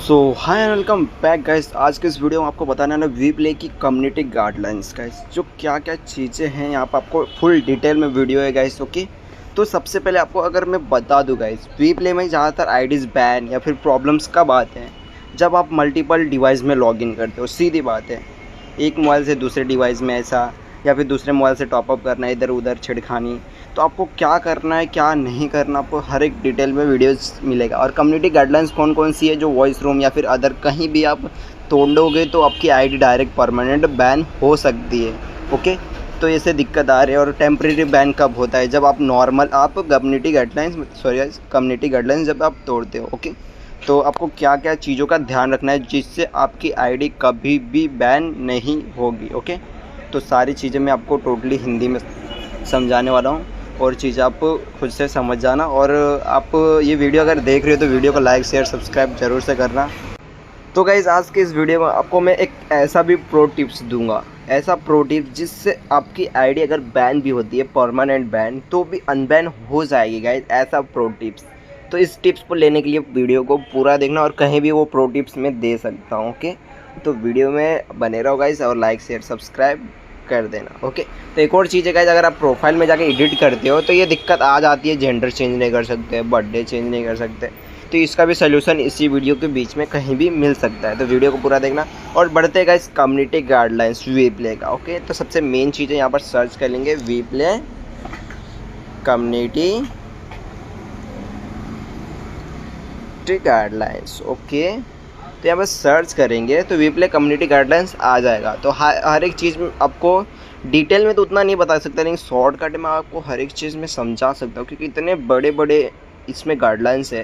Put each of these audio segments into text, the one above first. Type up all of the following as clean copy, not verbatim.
So hi and welcome back guys. आज के इस वीडियो में आपको बताना है ना वी प्ले की कम्युनिटी गाइडलाइंस गाइस, जो क्या क्या चीज़ें हैं यहाँ पर आपको फुल डिटेल में वीडियो है गाइस। ओके, तो सबसे पहले आपको अगर मैं बता दूँ गाइस, वी प्ले में ज़्यादातर आईडीज़ बैन या फिर प्रॉब्लम्स कब आते हैं जब आप मल्टीपल डिवाइस में लॉगिन करते हो। सीधी बात है, एक मोबाइल से दूसरे डिवाइस में ऐसा, या फिर दूसरे मोबाइल से टॉपअप करना, इधर उधर छिड़खानी। तो आपको क्या करना है क्या नहीं करना, आपको हर एक डिटेल में वीडियोस मिलेगा। और कम्युनिटी गाइडलाइंस कौन कौन सी है जो वॉइस रूम या फिर अदर कहीं भी आप तोड़ोगे तो आपकी आईडी डायरेक्ट परमानेंट बैन हो सकती है। ओके, तो ऐसे दिक्कत आ रही है। और टेम्प्रेरी बैन कब होता है, जब आप नॉर्मल आप कम्युनिटी गाइडलाइंस जब आप तोड़ते हो। ओके, तो आपको क्या क्या चीज़ों का ध्यान रखना है जिससे आपकी आईडी कभी भी बैन नहीं होगी। ओके, तो सारी चीज़ें मैं आपको टोटली हिंदी में समझाने वाला हूँ और चीज़ आप खुद से समझ जाना। और आप ये वीडियो अगर देख रहे हो तो वीडियो को लाइक शेयर सब्सक्राइब ज़रूर से करना। तो गाइज़, आज के इस वीडियो में आपको मैं एक ऐसा भी प्रो टिप्स दूंगा, ऐसा प्रो टिप्स जिससे आपकी आईडी अगर बैन भी होती है परमानेंट बैन तो भी अनबैन हो जाएगी गाइज़, ऐसा प्रो टिप्स। तो इस टिप्स को लेने के लिए वीडियो को पूरा देखना, और कहीं भी वो प्रो टिप्स मैं दे सकता हूँ। ओके, तो वीडियो में बने रहो गाइज़ और लाइक शेयर सब्सक्राइब कर देना। ओके, तो एक और चीज़ है गाइज़, अगर आप प्रोफाइल में जाके एडिट करते हो तो ये दिक्कत आ जाती है, जेंडर चेंज नहीं कर सकते, बर्थडे चेंज नहीं कर सकते। तो इसका भी सलूशन इसी वीडियो के बीच में कहीं भी मिल सकता है, तो वीडियो को पूरा देखना। और बढ़ते guys community guidelines we play का। ओके, तो सबसे मेन चीज़ है, यहाँ पर सर्च कर लेंगे we play community guidelines. Okay, तो यहाँ पर सर्च करेंगे तो वी प्ले कम्युनिटी गाइडलाइंस आ जाएगा। तो हर एक चीज़ में आपको डिटेल में तो उतना नहीं बता सकता, लेकिन शॉर्टकट में आपको हर एक चीज़ में समझा सकता हूँ, क्योंकि इतने बड़े बड़े इसमें गाइडलाइंस है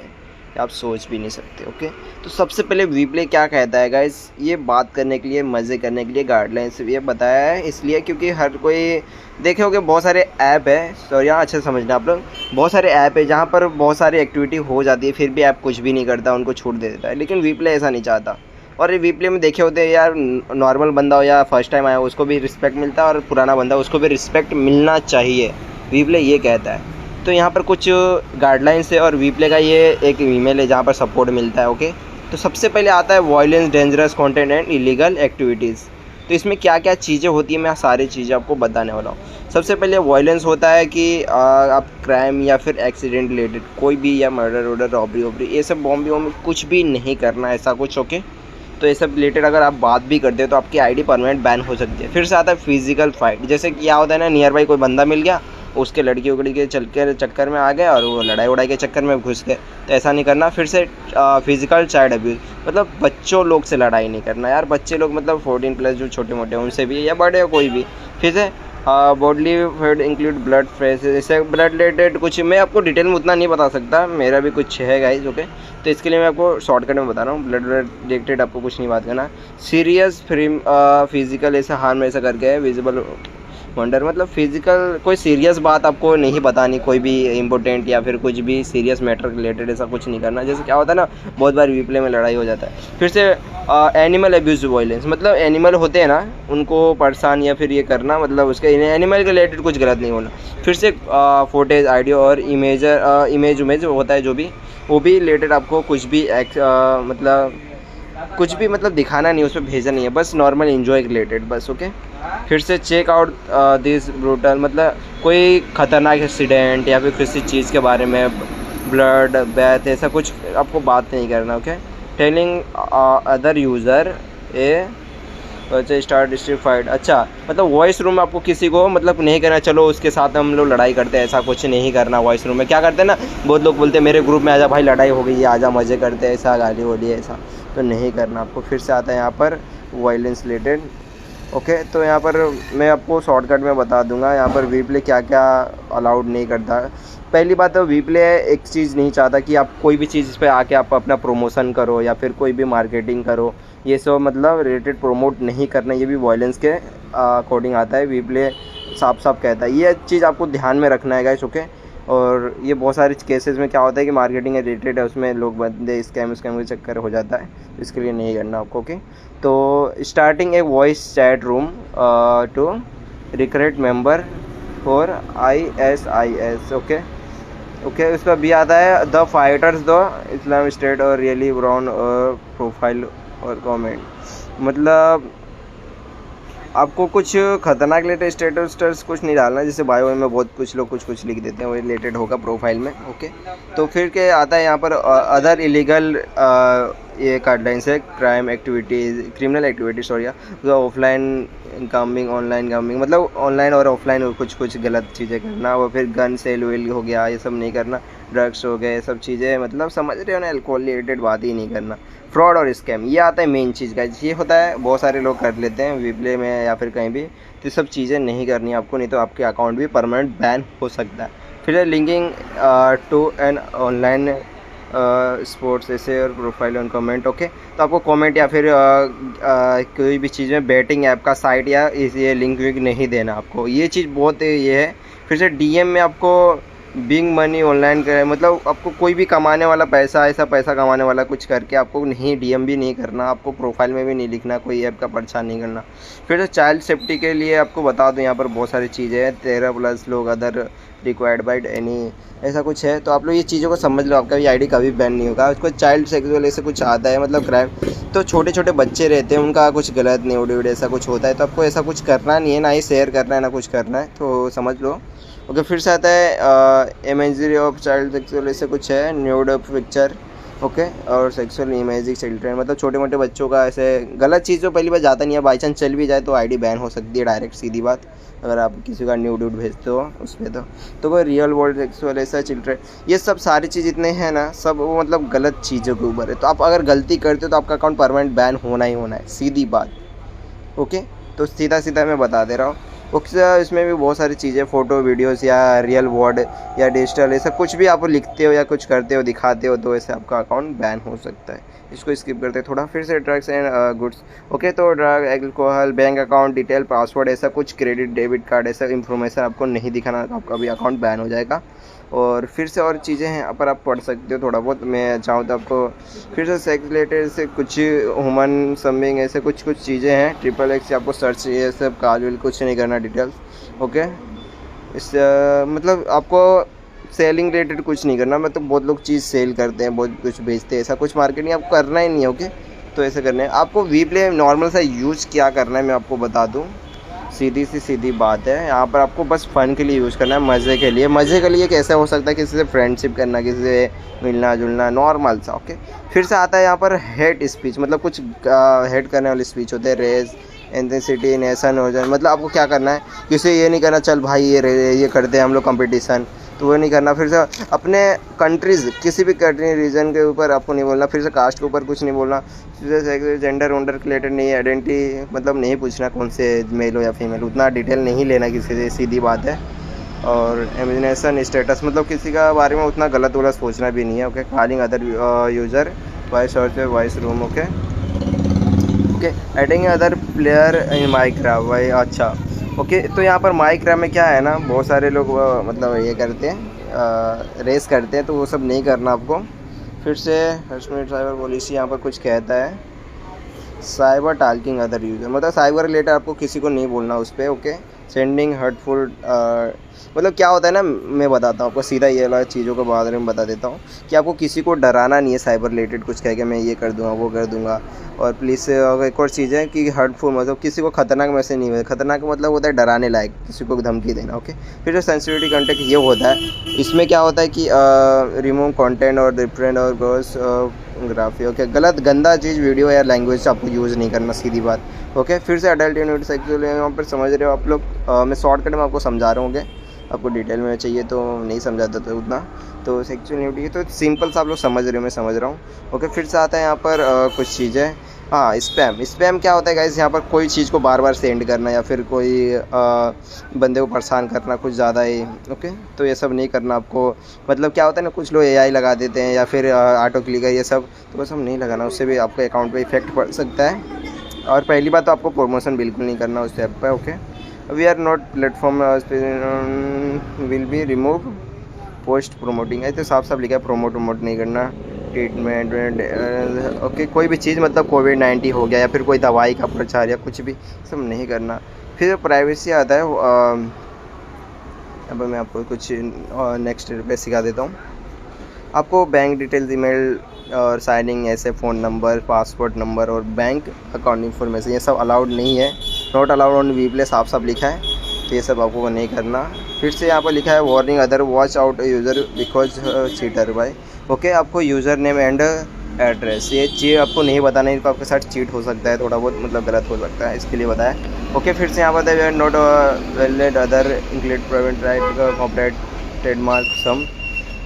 कि आप सोच भी नहीं सकते। ओके, तो सबसे पहले वी प्ले क्या कहता है गाइस, ये बात करने के लिए, मज़े करने के लिए गाइडलाइंस ये बताया है, इसलिए क्योंकि हर कोई देखे होगे बहुत सारे ऐप है। सॉरी, यहाँ अच्छे से समझना आप लोग, बहुत सारे ऐप है जहाँ पर बहुत सारी एक्टिविटी हो जाती है, फिर भी ऐप कुछ भी नहीं करता, उनको छूट दे देता है। लेकिन वी प्ले ऐसा नहीं चाहता। और ये वी प्ले में देखे होते हैं यार, नॉर्मल बंदा हो या फर्स्ट टाइम आया उसको भी रिस्पेक्ट मिलता है, और पुराना बंदा उसको भी रिस्पेक्ट मिलना चाहिए, वी प्ले ये कहता है। तो यहाँ पर कुछ गाइडलाइंस है और वी प्ले का ये एक ईमेल है जहाँ पर सपोर्ट मिलता है। ओके, तो सबसे पहले आता है violence, dangerous content and illegal activities. तो इसमें क्या क्या चीज़ें होती है मैं सारी चीज़ें आपको बताने वाला हूँ। सबसे पहले वायलेंस होता है कि आप क्राइम या फिर एक्सीडेंट रिलेटेड कोई भी, या मर्डर वर्डर, रॉबरी वॉबरी, ये सब बॉम्बी वॉम्बी कुछ भी नहीं करना, ऐसा कुछ। ओके, तो ये सब रिलेटेड अगर आप बात भी करते हो तो आपकी आईडी परमानेंट बैन हो सकती है। फिर से आता है फिजिकल फाइट, जैसे क्या होता है ना, नियर बाई कोई बंदा मिल गया, उसके लड़की उगड़ी के चक्कर में आ गए और वो लड़ाई उड़ाई के चक्कर में घुस गए, तो ऐसा नहीं करना। फिर से फिजिकल चाइल्ड अब्यूज़, मतलब बच्चों लोग से लड़ाई नहीं करना यार, बच्चे लोग मतलब 14+ जो छोटे मोटे उनसे भी, या बड़े हो कोई भी। फिर से bodily fluid include blood fresh, जैसे ब्लड रिलेटेड कुछ मैं आपको डिटेल में उतना नहीं बता सकता, मेरा भी कुछ है गाइज। ओके, तो इसके लिए मैं आपको शॉर्टकट में बता रहा हूँ, ब्लड रिलेटेड आपको कुछ नहीं बात करना। सीरियस फिजिकल ऐसा हार्म ऐसा करके है, विजिबल वंडर, मतलब फिजिकल कोई सीरियस बात आपको नहीं बतानी, कोई भी इम्पोर्टेंट या फिर कुछ भी सीरियस मैटर रिलेटेड ऐसा कुछ नहीं करना। जैसे क्या होता है ना, बहुत बार वी प्ले में लड़ाई हो जाता है। फिर से एनिमल अब्यूज़ वायलेंस, मतलब एनिमल होते हैं ना उनको परेशान या फिर ये करना, मतलब उसके एनिमल के रिलेटेड कुछ गलत नहीं होना। फिर से फोटेज, आइडियो और इमेज होता है जो भी, वो भी रिलेटेड आपको कुछ भी मतलब दिखाना नहीं, उस पर भेजना नहीं है, बस नॉर्मल इन्जॉय रिलेटेड बस। ओके, फिर से चेक आउट दिस ब्रूटल, मतलब कोई ख़तरनाक एक्सीडेंट या फिर किसी चीज़ के बारे में, ब्लड बैथ, ऐसा कुछ आपको बात नहीं करना। ओके, टेलिंग अदर यूज़र ए स्टार्ट स्ट्रीट फाइट, अच्छा मतलब वॉइस रूम में आपको किसी को मतलब नहीं करना, चलो उसके साथ हम लोग लड़ाई करते हैं, ऐसा कुछ नहीं करना। वॉइस रूम में क्या करते हैं ना, बहुत लोग बोलते हैं मेरे ग्रुप में आजा भाई लड़ाई हो गई है, आजा मज़े करते हैं, ऐसा गाली बोली है, ऐसा तो नहीं करना आपको। फिर से आता है यहाँ पर वायलेंस रिलेटेड। ओके, तो यहाँ पर मैं आपको शॉर्टकट में बता दूंगा यहाँ पर वी प्ले क्या क्या अलाउड नहीं करता। पहली बात तो वी प्ले एक चीज़ नहीं चाहता कि आप कोई भी चीज़ पे आके आप अपना प्रमोशन करो या फिर कोई भी मार्केटिंग करो, ये सब मतलब रिलेटेड प्रमोट नहीं करना, ये भी वायलेंस के अकॉर्डिंग आता है। वी प्ले साफ साफ कहता है, ये चीज़ आपको ध्यान में रखना है गाइस। ओके, और ये बहुत सारे केसेस में क्या होता है कि मार्केटिंग रिलेटेड है, उसमें लोग बंदे स्कैम के चक्कर हो जाता है, इसके लिए नहीं करना आपको। ओके, तो starting a voice chat room to recruit member for ISIS। Okay, okay, उसका बी आता है the fighters the Islam state और रियली ब्राउन और प्रोफाइल और कमेंट, मतलब आपको कुछ खतरनाक रिलेटेड स्टेटस कुछ नहीं डालना, जैसे बायो में बहुत कुछ लोग कुछ कुछ लिख देते हैं, वो रिलेटेड होगा प्रोफाइल में। ओके, तो फिर क्या आता है यहाँ पर अदर इलीगल ये गाइडलाइंस है, crime activities criminal activity sorry, जो ऑफलाइन गैम्बलिंग ऑनलाइन गैम्बलिंग, मतलब ऑनलाइन और ऑफलाइन कुछ कुछ गलत चीज़ें करना, और फिर गन सेल वेल हो गया ये सब नहीं करना, ड्रग्स हो गए सब चीज़ें, मतलब समझ रहे हो ना, अल्कोहल रिलेटेड बात ही नहीं करना, फ्रॉड और स्कैम, ये आता है मेन चीज़ का, ये होता है बहुत सारे लोग कर लेते हैं वीप्ले में या फिर कहीं भी, तो सब चीज़ें नहीं करनी आपको, नहीं तो आपके अकाउंट भी परमानेंट बैन हो सकता है। फिर linking to an online sports ऐसे और प्रोफाइल ऑन कमेंट। ओके, तो आपको कमेंट या फिर कोई भी चीज़ में बैटिंग ऐप का साइट या ये लिंक विंक नहीं देना आपको, ये चीज़ बहुत ये है। फिर से डीएम में आपको बिंग मनी ऑनलाइन करे, मतलब आपको कोई भी कमाने वाला पैसा, ऐसा पैसा कमाने वाला कुछ करके आपको नहीं डीएम भी नहीं करना, आपको प्रोफाइल में भी नहीं लिखना, कोई ऐप का परेशान नहीं करना। फिर से चाइल्ड सेफ्टी के लिए आपको बता दूं, यहाँ पर बहुत सारी चीज़ें हैं, 13+ लोग अदर रिक्वायर्ड बाय एनी, ऐसा कुछ है, तो आप लोग ये चीज़ों को समझ लो, आपका भी आईडी कभी बैन नहीं होगा। उसको चाइल्ड सेक्सुअल ऐसे कुछ आता है, मतलब क्राइम, तो छोटे छोटे बच्चे रहते हैं, उनका कुछ गलत न्यूड ऐसा कुछ होता है, तो आपको ऐसा कुछ करना नहीं है, ना ही शेयर करना है ना कुछ करना है, तो समझ लो। ओके, फिर से आता है इमेजरी ऑफ चाइल्ड सेक्सुअल ऐसे कुछ है, न्यूड पिक्चर। ओके, और सेक्सुअल इमेजिंग चिल्ड्रेन, मतलब छोटे मोटे बच्चों का ऐसे गलत चीज़ तो पहली बार जाता नहीं है, बाई चांस चल भी जाए तो आईडी बैन हो सकती है डायरेक्ट, सीधी बात, अगर आप किसी का न्यूड भेजते हो उस पर तो कोई रियल वर्ल्ड सेक्सुअल ऐसा चिल्ड्रेन, ये सब सारी चीज़ इतने हैं ना, सब वो मतलब गलत चीज़ों के ऊपर है, तो आप अगर गलती करते हो तो आपका अकाउंट परमानेंट बैन होना ही होना है, सीधी बात। ओके, तो सीधा सीधा मैं बता दे रहा हूँ। ओके, इसमें भी बहुत सारी चीज़ें, फ़ोटो वीडियोस या रियल वर्ड या डिजिटल ऐसा कुछ भी आप लिखते हो या कुछ करते हो दिखाते हो, तो ऐसे आपका अकाउंट बैन हो सकता है। इसको स्किप करते हैं थोड़ा। फिर से ड्रग्स एंड गुड्स। ओके, तो drug, alcohol, bank account detail, password, ऐसा कुछ क्रेडिट डेबिट कार्ड ऐसा इंफॉर्मेशन आपको नहीं दिखाना, तो आपका भी अकाउंट बैन हो जाएगा। और फिर से और चीज़ें हैं यहाँ पर, आप पढ़ सकते हो थोड़ा बहुत, मैं चाहूँ तो आपको। फिर से सेक्स रिलेटेड से कुछ ह्यूमन समथिंग ऐसे कुछ कुछ चीज़ें हैं, XXX से आपको सर्च, ये सब काजल कुछ नहीं करना डिटेल्स। ओके, इस मतलब आपको सेलिंग रिलेटेड कुछ नहीं करना, मतलब बहुत लोग चीज़ सेल करते हैं, बहुत कुछ बेचते हैं, ऐसा कुछ मार्केटिंग आपको करना ही नहीं है। ओके, तो ऐसे करना है आपको। वीप्ले नॉर्मल सा यूज़ क्या करना है मैं आपको बता दूँ, सीधी बात है, यहाँ पर आपको बस फ़न के लिए यूज़ करना है, मज़े के लिए। मज़े के लिए कैसे हो सकता है, किसी से फ्रेंडशिप करना, किसी से मिलना जुलना, नॉर्मल सा। ओके, फिर से आता है यहाँ पर हेट स्पीच, मतलब कुछ हेट करने वाली स्पीच होते हैं, रेस, एंथेसिटी, नेशन हो जाए, मतलब आपको क्या करना है, किसी ये नहीं करना चल भाई ये करते हैं हम लोग कंपटीशन, तो वो नहीं करना। फिर से अपने कंट्रीज़, किसी भी कंट्री रीजन के ऊपर आपको नहीं बोलना। फिर से कास्ट के ऊपर कुछ नहीं बोलना। फिर से जेंडर वोंडर रिलेटेड नहीं, आइडेंटिटी मतलब नहीं पूछना कौन से मेल हो या फीमेल, उतना डिटेल नहीं लेना किसी से, सीधी बात है। और इमेजिनेशन स्टेटस, मतलब किसी का बारे में उतना गलत वलत सोचना भी नहीं है। Okay, calling other user voice search voice room. Okay okay, adding other player in Minecraft भाई, अच्छा। ओके, तो यहाँ पर माइनक्राफ्ट में क्या है ना, बहुत सारे लोग मतलब ये करते हैं, रेस करते हैं, तो वो सब नहीं करना आपको। फिर से हर्षमेट साइबर पॉलिसी यहाँ पर कुछ कहता है, साइबर टाल्किंग अदर यूज़र, मतलब साइबर रिलेटेड आपको किसी को नहीं बोलना उस पर। ओके, सेंडिंग हर्टफुल, मतलब क्या होता है ना, मैं बताता हूँ आपको सीधा, ये वाला चीज़ों के बारे में बता देता हूँ कि आपको किसी को डराना नहीं है साइबर रिलेटेड कुछ कह के, मैं ये कर दूँगा वो कर दूँगा। और प्लीज़ एक और चीज़ है कि हर्टफुल, मतलब किसी को खतरनाक मैसेज नहीं होता, खतरनाक मतलब होता है डराने लायक, किसी को धमकी देना। ओके, फिर जो सेंसिटिविटी कंटेंट ये होता है, इसमें क्या होता है कि रिमूव कंटेंट और डिफरेंट और ग्रोस ग्राफी। ओके, गलत गंदा चीज़ वीडियो या लैंग्वेज आपको यूज़ नहीं करना, सीधी बात। ओके, फिर से अडल्ट यूनिट सेक्सुअल, यहाँ पर समझ रहे हो आप लोग, मैं शॉर्टकट में आपको समझा रहा हूँ, आपको डिटेल में चाहिए तो नहीं समझाता तो उतना, तो सेक्सुअल न्यूडिटी तो सिंपल सा आप लोग समझ रहे हो, मैं समझ रहा हूँ। ओके, फिर से आता है यहाँ पर कुछ चीज़ें, हाँ, स्पैम क्या होता है गाइस, यहाँ पर कोई चीज़ को बार बार सेंड करना या फिर कोई बंदे को परेशान करना कुछ ज़्यादा ही। ओके, तो ये सब नहीं करना आपको, मतलब क्या होता है ना, कुछ लोग AI लगा देते हैं या फिर ऑटो क्लिकर, ये सब तो वो सब नहीं लगाना, उससे भी आपके अकाउंट पे इफेक्ट पड़ सकता है। और पहली बात तो आपको प्रमोशन बिल्कुल नहीं करना उस ऐप पर। Okay, we are not platform will be remove post promoting, ऐसे साफ साफ लिखा है, प्रमोट नहीं करना। ट्रीटमेंट, ओके, कोई भी चीज़ मतलब कोविड-19 हो गया या फिर कोई दवाई का प्रचार या कुछ भी सब नहीं करना। फिर प्राइवेसी आता है, यहाँ पर मैं आपको कुछ नेक्स्ट पे सिखा देता हूँ। आपको बैंक डिटेल्स, ईमेल और साइनिंग, ऐसे फ़ोन नंबर, पासपोर्ट नंबर और बैंक अकाउंट इन्फॉर्मेशन ये सब अलाउड नहीं है, नॉट अलाउड ऑन वीप्ले साफ साफ लिखा है, तो ये सब आपको नहीं करना। फिर से यहाँ पर लिखा है warning other watch out user because cheater by. Okay, आपको यूज़र नेम एंड एड्रेस ये चीज़ आपको नहीं बताना है, आपके साथ चीट हो सकता है, थोड़ा बहुत मतलब गलत हो सकता है, इसके लिए बताया। ओके, फिर से यहाँ पर not valid other include private right copyright trademark some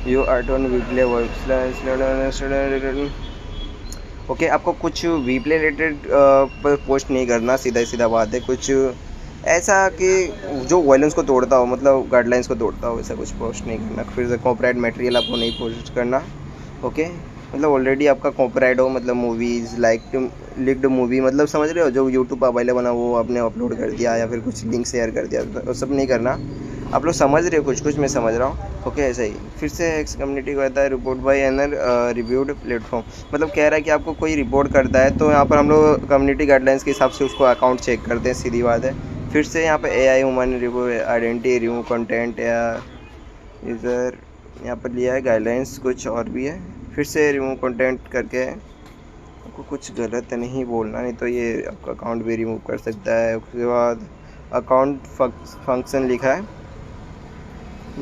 you art on WePlay. Okay, आपको कुछ वीप्ले रिलेटेड पर पोस्ट नहीं करना, सीधा सीधा बात है। कुछ ऐसा कि जो वायलेंस को तोड़ता हो, मतलब गाइडलाइंस को तोड़ता हो, ऐसा कुछ पोस्ट नहीं करना। फिर से कॉपीराइट मटेरियल आपको नहीं पोस्ट करना। ओके, मतलब ऑलरेडी आपका कॉपीराइट हो, मतलब मूवीज़ लिक्ड मूवी, मतलब समझ रहे हो, जो यूट्यूब पर अवेलेबल है वो आपने अपलोड कर दिया या फिर कुछ लिंक शेयर कर दिया, तो सब नहीं करना। आप लोग समझ रहे हो, कुछ कुछ मैं समझ रहा हूँ। ओके, ऐसा ही। फिर से एक्स कम्युनिटी कहता है रिपोर्ट बाय एनर रिव्यूड प्लेटफॉर्म, मतलब कह रहा है कि आपको कोई रिपोर्ट करता है तो यहाँ पर हम लोग कम्युनिटी गाइडलाइंस के हिसाब से उसको अकाउंट चेक करते हैं, सीधी बात है। फिर से यहाँ पे AI human review identity review content या यूज़र, यहाँ पर लिया है गाइडलाइंस, कुछ और भी है। फिर से रिव्यू कंटेंट करके आपको कुछ गलत नहीं बोलना, नहीं तो ये आपका अकाउंट भी रिमूव कर सकता है। उसके बाद अकाउंट फंक्शन लिखा है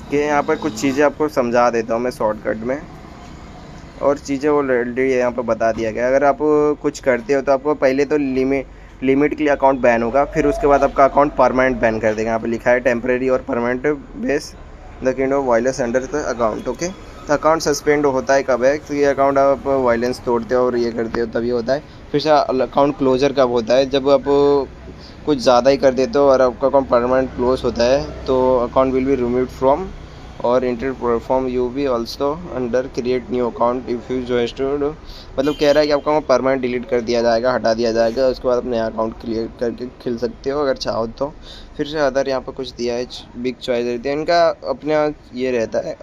कि यहाँ पर कुछ चीज़ें आपको समझा देता हूँ मैं शॉर्टकट में, और चीज़ें ऑलरेडी यहाँ पर बता दिया गया। अगर आप कुछ करते हो तो आपको पहले तो लिमिट के लिए अकाउंट बैन होगा, फिर उसके बाद आपका अकाउंट परमानेंट बैन कर देगा। यहाँ पर लिखा है टेम्परेरी और permanent base the kind of violence under the account. Okay, तो अकाउंट सस्पेंड होता है कब है, तो ये अकाउंट आप वायलेंस तोड़ते हो और ये करते हो तभी होता है। फिर से अकाउंट क्लोजर कब होता है, जब आप कुछ ज़्यादा ही कर देते हो और आपका अकाउंट परमानेंट क्लोज होता है, तो account will be removed from और इंटर परफॉर्म यू भी also under create new account if you joist, मतलब कह रहा है कि आपका अकाउंट परमानेंट डिलीट कर दिया जाएगा, हटा दिया जाएगा, उसके बाद आप नया अकाउंट क्रिएट करके खिल सकते हो अगर चाहो तो। फिर से अदर यहाँ पर कुछ दिया है, बिग चॉइस रहती है इनका, अपना ये रहता है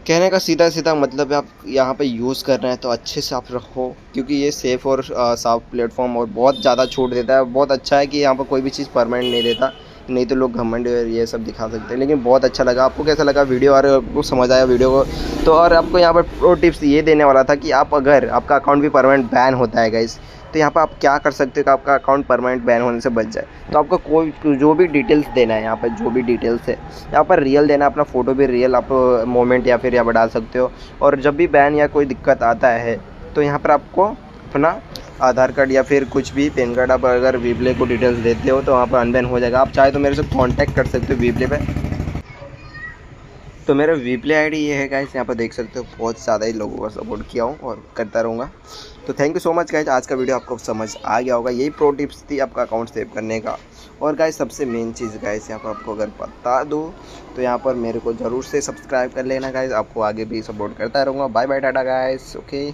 कहने का सीधा सीधा मतलब है, आप यहाँ पे यूज़ कर रहे हैं तो अच्छे से आप रखो, क्योंकि ये सेफ़ और साफ प्लेटफॉर्म और बहुत ज़्यादा छूट देता है। बहुत अच्छा है कि यहाँ पर कोई भी चीज़ परमानेंट नहीं देता, नहीं तो लोग घमंड ये सब दिखा सकते हैं। लेकिन बहुत अच्छा लगा। आपको कैसा लगा वीडियो, और आपको समझ आया वीडियो को तो? और आपको यहाँ पर प्रो टिप्स ये देने वाला था कि आप अगर आपका अकाउंट भी परमानेंट बैन होता है गाइस, तो यहाँ पर आप क्या कर सकते हो कि आपका अकाउंट परमानेंट बैन होने से बच जाए। तो आपको कोई जो भी डिटेल्स देना है, यहाँ पर जो भी डिटेल्स है यहाँ पर रियल देना, अपना फ़ोटो भी रियल आप मोमेंट या फिर यहाँ पर डाल सकते हो। और जब भी बैन या कोई दिक्कत आता है तो यहाँ पर आपको अपना आधार कार्ड या फिर कुछ भी पैन कार्ड आप अगर वीप्ले को डिटेल्स देते हो तो वहाँ पर अनबैन हो जाएगा। आप चाहे तो मेरे से कांटेक्ट कर सकते हो वीप्ले पे। तो मेरा वीप्ले आईडी ये है गाइस, यहाँ पर देख सकते हो बहुत ज़्यादा ही लोगों का सपोर्ट किया हूँ और करता रहूँगा। तो thank you so much guys, आज का वीडियो आपको समझ आ गया होगा। यही प्रो टिप्स थी आपका अकाउंट सेव करने का। और गाइस सबसे मेन चीज़ गाइस यहाँ पर आपको अगर बता दूँ तो यहाँ पर मेरे को ज़रूर से सब्सक्राइब कर लेना गाइस, आपको आगे भी सपोर्ट करता रहूँगा। Bye bye, tata guys. Okay.